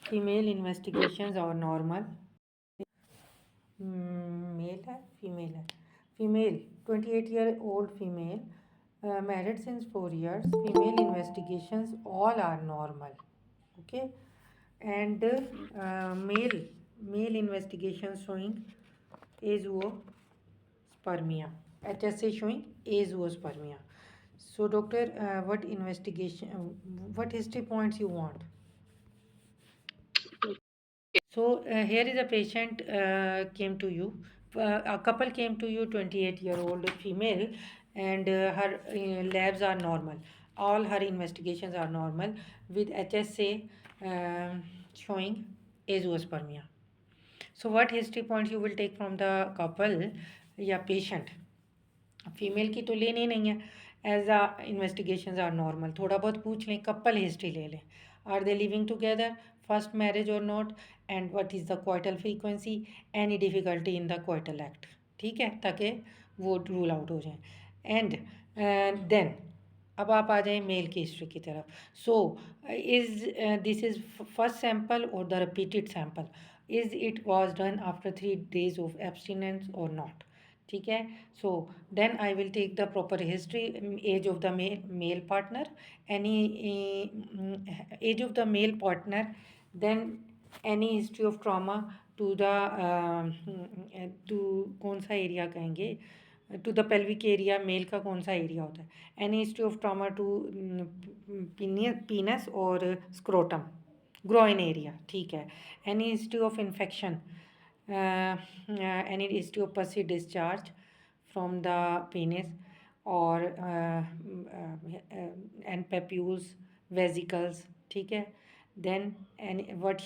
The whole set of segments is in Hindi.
Female investigations are normal. Male है फीमेल है female 28-year-old female married since 4 years. Female investigations all are normal. Okay. And male investigations showing azoospermia. HSA showing azoospermia. So doctor, what history points you want? So here is a patient came to you. A couple came to you, 28-year-old female, and her labs are normal. All her investigations are normal with HSA showing azoospermia. So what history points you will take from the couple या patient? फीमेल की तो लेनी नहीं है. As a investigations are normal. थोड़ा बहुत पूछ लें, कपल हिस्ट्री ले लें. Are they living together, first marriage और not, and what is the coital frequency, any difficulty in the coital act. ठीक है, ताकि वो रूल आउट हो जाए. एंड देन अब आप आ जाएं मेल की हिस्ट्री की तरफ. So is this is first sample और the repeated sample. Is it was done after 3 days of abstinence और नॉट. ठीक है. So then I will take the proper history. Age of the male partner, any age of the male partner, then any history of trauma to the to कौन सा एरिया कहेंगे, to the pelvic area. Male का कौन सा एरिया होता है. Any history of trauma to penis और स्क्रोटम, ग्रोइन एरिया. ठीक है. Any history of infection, any history of pussy discharge from the penis, or and papules, vesicles. ठीक है. Then what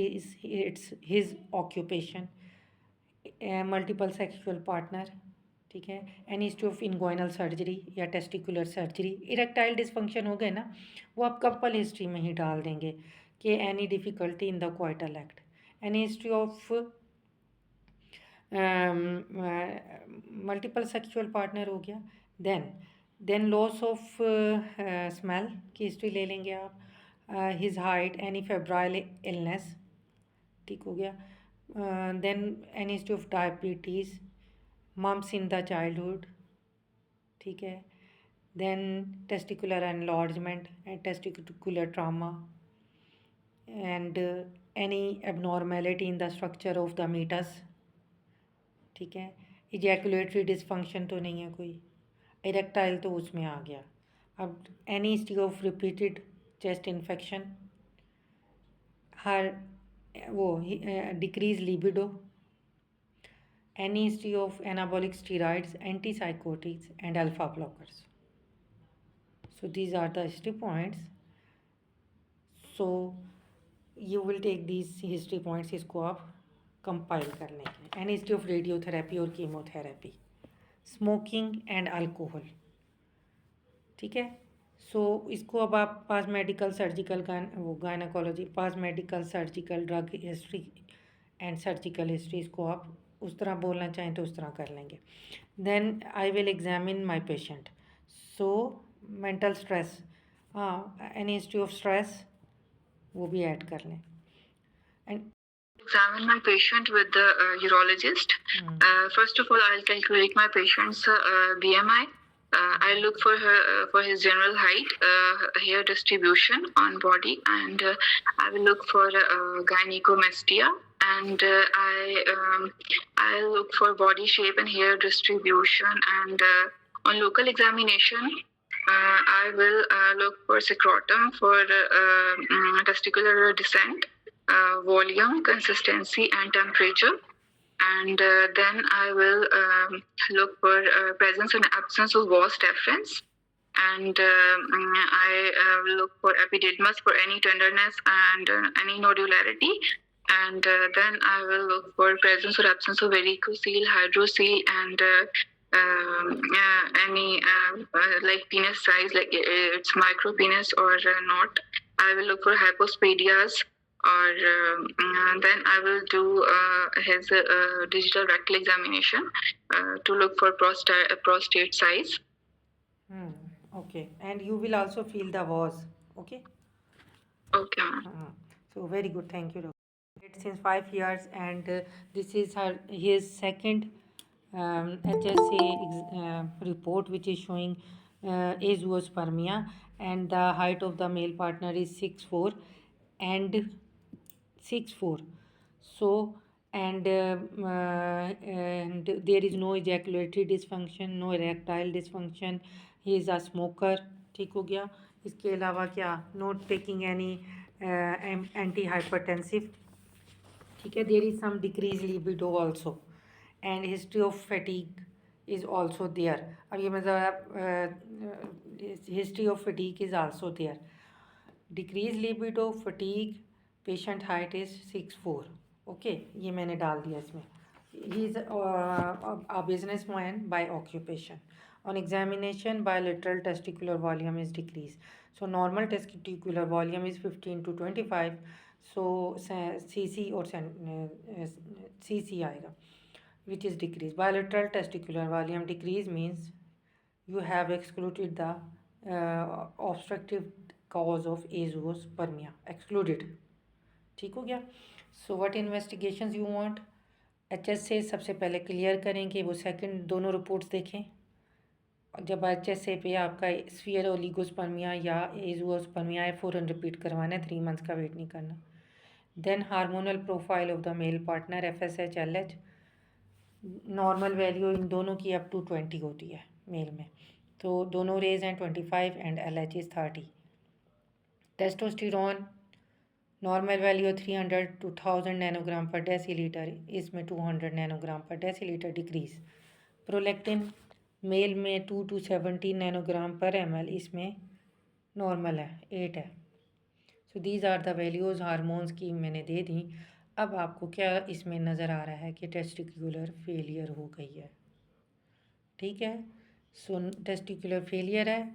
is his occupation, multiple sexual partner. ठीक है. Any history of inguinal surgery या टेस्टिकुलर सर्जरी. इरेक्टाइल डिसफंक्शन हो गए ना, वो आप कपल हिस्ट्री में ही डाल देंगे कि any difficulty in the coital act. Any history of multiple sexual partner हो गया. देन लॉस ऑफ स्मेल की हिस्ट्री ले लेंगे आप. His height, any febrile illness. ठीक हो गया. Then any history of diabetes, mumps in the childhood. ठीक है. Then testicular enlargement and testicular trauma, and any abnormality in the structure of the meatus. ठीक है. इजैकुलेटरी डिसफंक्शन तो नहीं है कोई. इरेक्टाइल तो उसमें आ गया. अब any history of repeated chest infection, हर वो decrease libido, any history of anabolic steroids, antipsychotics and alpha blockers. So these are the history points. So you will take these history points, इसको आप कंपाइल कर लेंगे. एनी हिस्ट्री ऑफ रेडियोथेरेपी और कीमोथेरेपी, स्मोकिंग एंड अल्कोहल. ठीक है. सो इसको अब आप past medical surgical gynaecology, past medical surgical drug history and surgical history, इसको आप उस तरह बोलना चाहें तो उस तरह कर लेंगे. Then I will examine my patient. So mental stress, हाँ, एनी हिस्ट्री ऑफ स्ट्रेस वो भी ऐड कर लें. And examine my patient with the urologist. First of all, I'll calculate my patient's BMI. I'll look for his general height, hair distribution on body, and I will look for gynecomastia. And I'll look for body shape and hair distribution. And on local examination, I will look for scrotum, for testicular descent, volume, consistency, and temperature. And then I will look for presence and absence of vas deferens. And I will look for epididymis for any tenderness and any nodularity. And then I will look for presence or absence of varicocele, hydrocele, and any like penis size, like it's micro penis or not. I will look for hypospadias, or then I will do his digital rectal examination to look for prostate size. Okay, and you will also feel the vas. Okay. Okay. So very good, thank you, doctor. Since 5 years, and this is his second HSA report, which is showing azoospermia, and the height of the male partner is 6'4" and 6'4". So, and there is no ejaculatory dysfunction, no erectile dysfunction. He is a smoker. ठीक हो गया. इसके अलावा क्या, not taking any anti hypertensive. ठीक है. There is some decreased libido also, and history of fatigue is also there. अब ये मतलब history of fatigue is also there. Decreased libido, fatigue, patient height is 6'4". Okay, ये मैंने डाल दिया इसमें. He is a businessman by occupation. On examination, bilateral testicular volume is decreased. So normal testicular volume is 15 to 25. So cc और cc आएगा, which is decreased. Bilateral testicular volume decrease means you have excluded the obstructive cause of azoospermia. Excluded. ठीक हो गया. So what investigations you want. HS से सबसे पहले क्लियर करें कि वो सेकंड दोनों रिपोर्ट्स देखें. जब HSA पे आपका स्फीयर ओलिगोस्पर्मिया या एजोस्पर्मिया है, फ़ौरन रिपीट करवाना है, 3 मंथ्स का वेट नहीं करना. Then hormonal profile of the male partner, FSH LH. Normal value इन दोनों की अप टू 20 होती है मेल में, तो दोनों रेज हैं 25 and LH is 30. Testosterone normal value 300 to 1000 nanogram पर डेसीलीटर, इसमें 200 नैनोग्राम पर डेसीलीटर डिक्रीज. प्रोलैक्टिन मेल में 2 to 17 नैनोग्राम पर ml, इसमें नॉर्मल है 8 है. So these are the values hormones की मैंने दे दी. अब आपको क्या इसमें नज़र आ रहा है कि टेस्टिकुलर फेलियर हो गई है. ठीक है. सो टेस्टिकुलर फेलियर है,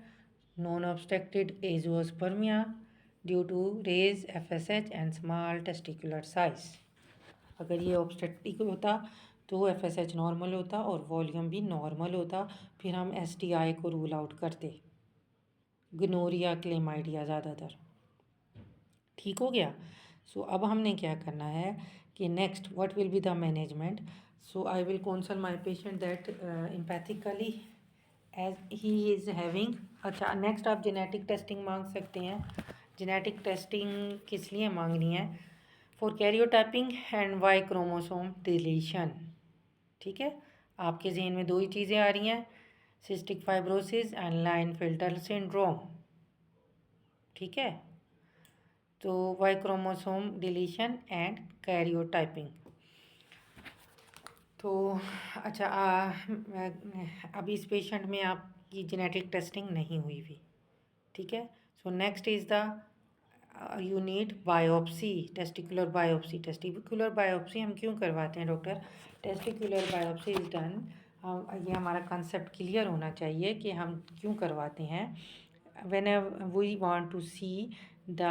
non obstructed azoospermia due to raised FSH and small testicular size. अगर ये ऑब्स्ट्रक्टिव होता तो FSH नॉर्मल होता और वॉल्यूम भी नॉर्मल होता, फिर हम STI को रूल आउट करते, गनोरिया क्लेमाइडिया ज़्यादातर. ठीक हो गया. सो अब हमने क्या करना है कि next what will be the management. So I will counsel my patient that empathically as he is having. अच्छा, नेक्स्ट आप जेनेटिक टेस्टिंग मांग सकते हैं. जेनेटिक टेस्टिंग किस लिए मांगनी है? For karyotyping and Y chromosome deletion. ठीक है. आपके जहन में 2 ही चीज़ें आ रही हैं, cystic fibrosis and Klinefelter syndrome. ठीक है. तो Y chromosome deletion and karyotyping. तो अच्छा, अभी इस पेशेंट में आपकी जेनेटिक टेस्टिंग नहीं हुई भी. ठीक है. So next is the you need biopsy, testicular biopsy. Testicular biopsy हम क्यों करवाते हैं doctor? Testicular biopsy is done, ये हमारा कंसेप्ट क्लियर होना चाहिए कि हम क्यों करवाते हैं. When we want to see the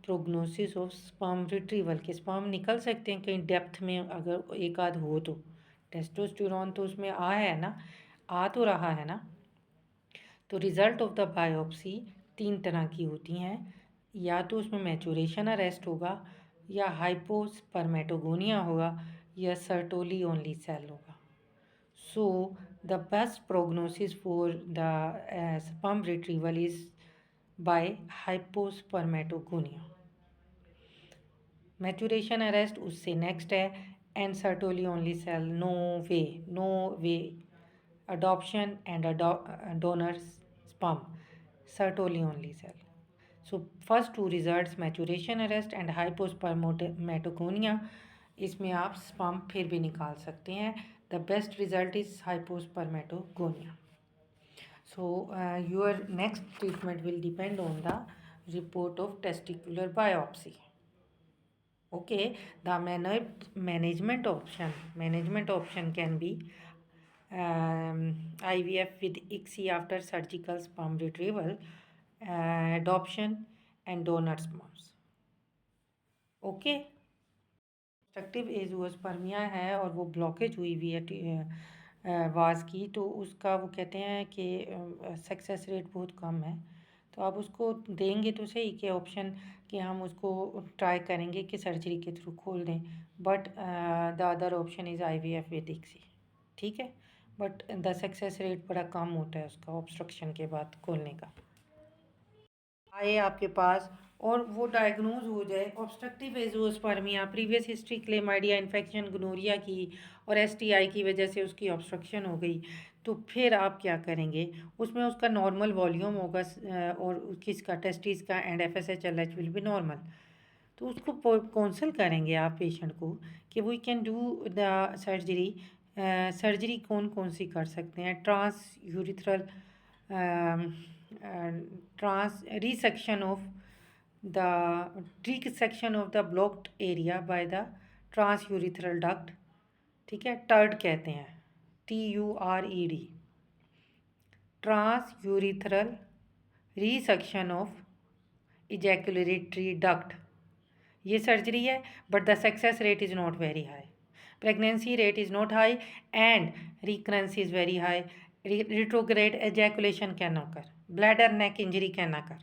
prognosis of sperm retrieval, के स्पर्म निकल सकते हैं कहीं डेप्थ में अगर एक आध हो तो. टेस्टोस्टेरोन तो उसमें है ना, आ तो रहा है ना. तो रिज़ल्ट ऑफ द बायोप्सी 3 तरह की होती हैं. या तो उसमें मैचुरेशन अरेस्ट होगा, या हाइपोस्पर्मेटोगोनिया होगा, या सर्टोली ओनली सेल होगा. So the best prognosis for the sperm retrieval is by hypospermatogonia. Maturation arrest उससे नेक्स्ट है, and Sertoli only cell no way adoption and donor sperm, sertoli only cell. So first 2 results, maturation arrest and hypospermatogonia, इसमें आप स्पर्म फिर भी निकाल सकते हैं. The best result is hypospermatogonia. So your next treatment will depend on the report of testicular biopsy. Okay, the management option can be IVF with ICSI after surgical sperm retrieval, adoption and donor sperms. Okay. Obstructive azoospermia है और वो ब्लॉकेज हुई हुई है वाज की, तो उसका वो कहते हैं कि सक्सेस रेट बहुत कम है. तो आप उसको देंगे तो सही कि ऑप्शन कि हम उसको ट्राई करेंगे कि सर्जरी के थ्रू खोल दें, but the other option is IVF with ICSI, ठीक है। बट द सक्सेस रेट बड़ा कम होता है उसका ऑब्स्ट्रक्शन के बाद खोलने का। आए आपके पास और वो डायग्नोज हो जाए obstructive azoospermia, previous history chlamydia infection gonorrhoea की और STI की वजह से उसकी ऑब्स्ट्रक्शन हो गई, तो फिर आप क्या करेंगे, उसमें उसका नॉर्मल वॉल्यूम होगा और किसका टेस्टिस का and FSH-LH will be normal. तो उसको काउंसल करेंगे आप पेशेंट को कि we can do the surgery. Surgery कौन कौन सी कर सकते हैं, trans urethral trans resection of the resection of the blocked area by the trans urethral duct, ठीक है, टर्ड कहते हैं, TURED, trans urethral resection of ejaculatory duct. ये सर्जरी है but the success rate is not very high, pregnancy rate is not high and recurrence is very high, retrograde ejaculation can occur, bladder neck injury can occur,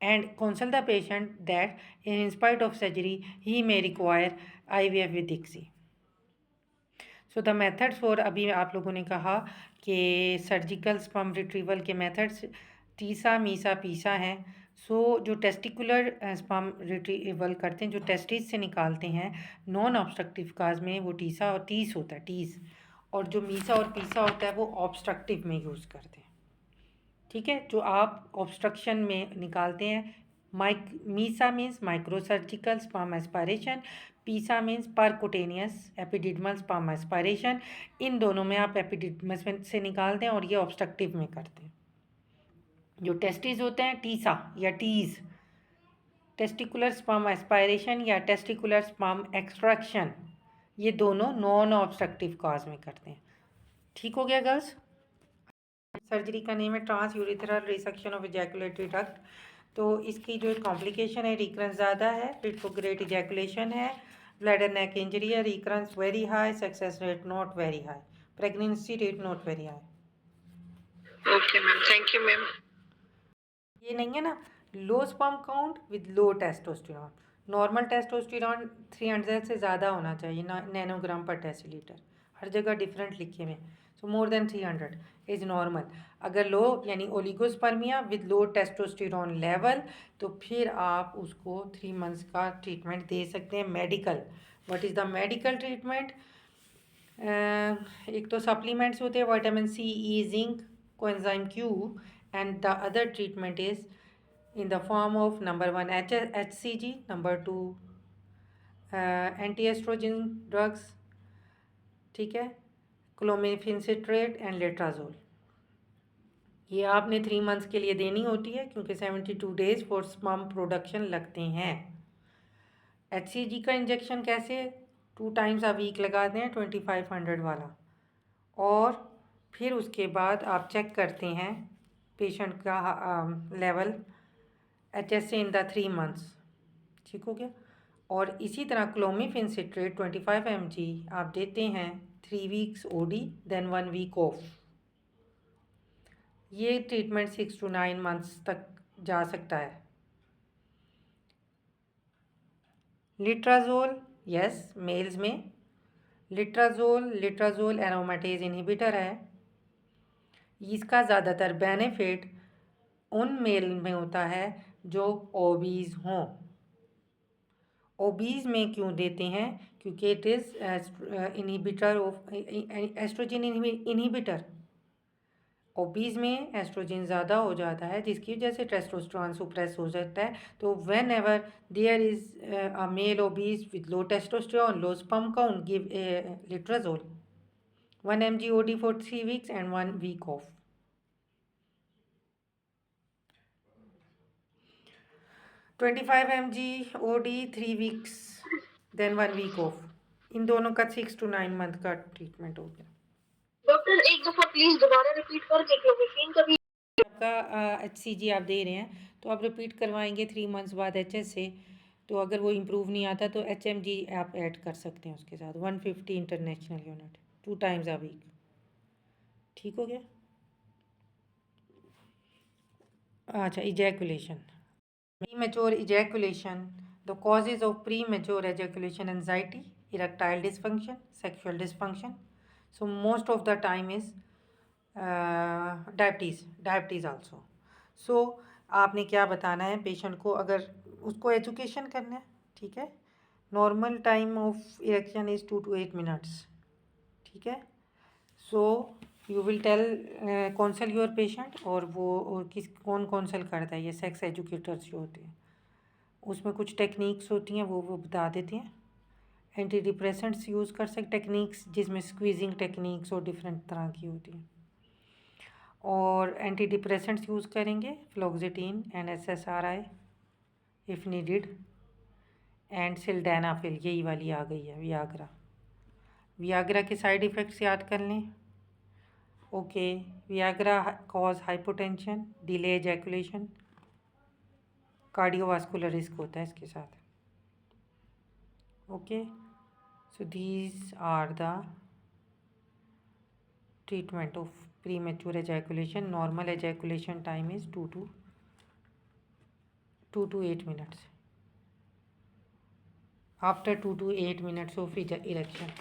and counsel the patient that in spite of surgery he may require IVF with ICSI. So the methods for, अभी आप लोगों ने कहा कि सर्जिकल स्पर्म रिट्रीवल के मेथड्स टीसा, मीसा, पीसा हैं। सो जो टेस्टिकुलर स्पर्म रिट्रीवल करते हैं, जो टेस्टिस से निकालते हैं नॉन ऑब्स्ट्रक्टिव काज में, वो टीसा और टीस होता है, टीस, और जो मीसा और पीसा होता है वो ऑब्स्ट्रक्टिव में यूज़ करते हैं, ठीक है। जो आप ऑब्स्ट्रक्शन में निकालते हैं, Misa means microsurgical sperm aspiration, पीसा मीन्स परकुटेनियस एपिडिडमल स्पर्म एस्पायरेशन। इन दोनों में आप एपिडिडमस से निकालते हैं और ये ऑब्स्ट्रक्टिव में करते हैं। जो टेस्टिस होते हैं, टीसा या टीज, टेस्टिकुलर स्पर्म एस्पायरेशन या टेस्टिकुलर स्पर्म एक्सट्रैक्शन, ये दोनों नॉन ऑब्स्ट्रक्टिव काज में करते हैं, ठीक हो गया गर्ल्स। सर्जरी का नेम है trans urethral resection of ejaculatory duct. तो इसकी जो कॉम्प्लिकेशन है, रिकरेंस ज़्यादा है, रिट्रोग्रेड इजैकुलेशन है, ब्लैडर नेक इंजरी है, recurrence very high, success rate not very high, pregnancy rate not very high. Okay ma'am, thank you ma'am. ये नहीं है ना, low sperm count with low testosterone, normal testosterone 300 से ज़्यादा होना चाहिए, नैनोग्राम पर डेसीलीटर, हर जगह डिफरेंट लिखे हुए, सो मोर देन 300 इज़ नॉर्मल। अगर लो यानी oligospermia with low testosterone level, तो फिर आप उसको 3 मंथ्स का ट्रीटमेंट दे सकते हैं medical. What is the medical treatment? एक तो सप्लीमेंट्स होते हैं, vitamin C, E, zinc, coenzyme Q, and the other treatment is in the form of number 1 HCG, number 2 anti-estrogen drugs, ठीक है, क्लोमिफेन सिट्रेट एंड लेट्राजोल। ये आपने 3 मंथ्स के लिए देनी होती है क्योंकि 72 डेज फॉर स्पर्म प्रोडक्शन लगते हैं। HCG का इंजेक्शन कैसे, 2 टाइम्स अ वीक लगाते हैं, 2500 वाला, और फिर उसके बाद आप चेक करते हैं पेशेंट का level HSA in the 3 months, ठीक हो गया। और इसी तरह क्लोमिफेन सिट्रेट 25 mg आप देते हैं 3 weeks OD, then 1 week off. ये ट्रीटमेंट 6 to 9 मंथ्स तक जा सकता है। लिट्राजोल, यस, मेल्स में लिट्राजोल एरोमेटेज इनहिबिटर है। इसका ज़्यादातर बेनिफिट उन मेल में होता है जो ओबीज हों। ओबीज में क्यों देते हैं? क्योंकि it is inhibitor of oestrogen inhibitor. Obese में एस्ट्रोजन ज़्यादा हो जाता है जिसकी वजह से टेस्टोस्टेरोन सुप्रेस हो जाता है। तो whenever there is a male obese with low testosterone, low sperm count, give letrozole 1 mg OD for 3 weeks and 1 week off. 25 mg OD 3 weeks then 1 week off, इन दोनों का 6 to 9 मंथ का ट्रीटमेंट हो गया। डॉक्टर एक दफा प्लीज दोबारा रिपीट कर के क्लोमिफेन का भी आपका HCG आप दे रहे हैं तो आप रिपीट करवाएंगे 3 मंथ्स बाद HS से, तो अगर वो इम्प्रूव नहीं आता तो HMG आप ऐड कर सकते हैं उसके साथ 150 international unit 2 times a week, ठीक हो गया। अच्छा, ejaculation. Premature ejaculation. The causes of premature ejaculation: anxiety, erectile dysfunction, sexual dysfunction. So most of the time is diabetes also. So आपने क्या बताना है पेशेंट को, अगर उसको एजुकेशन करना है, ठीक है। Normal time of erection is 2 to 8 minutes, ठीक है। So you will tell counsel your patient, और वो कौन काउंसल करता है, ये सेक्स एजुकेटर्स जो होते हैं, उसमें कुछ टेक्निक्स होती हैं वो बता देते हैं। एंटी डिप्रेसेंट्स यूज़ कर सकते टेक्निक्स, जिसमें स्क्वीजिंग टेक्निक्स और डिफरेंट तरह की होती हैं। और एंटी डिप्रेसेंट्स यूज़ करेंगे fluoxetine and SSRI if needed, and sildenafil, यही वाली आ गई है वियाग्रा। वियाग्रा के साइड इफ़ेक्ट्स याद कर लें। Okay, Viagra cause hypotension, delay ejaculation, cardiovascular risk होता है इसके साथ। Okay, so these are the treatment of premature ejaculation. Normal ejaculation time is 2 to 8 minutes. After 2 to 8 minutes of erection.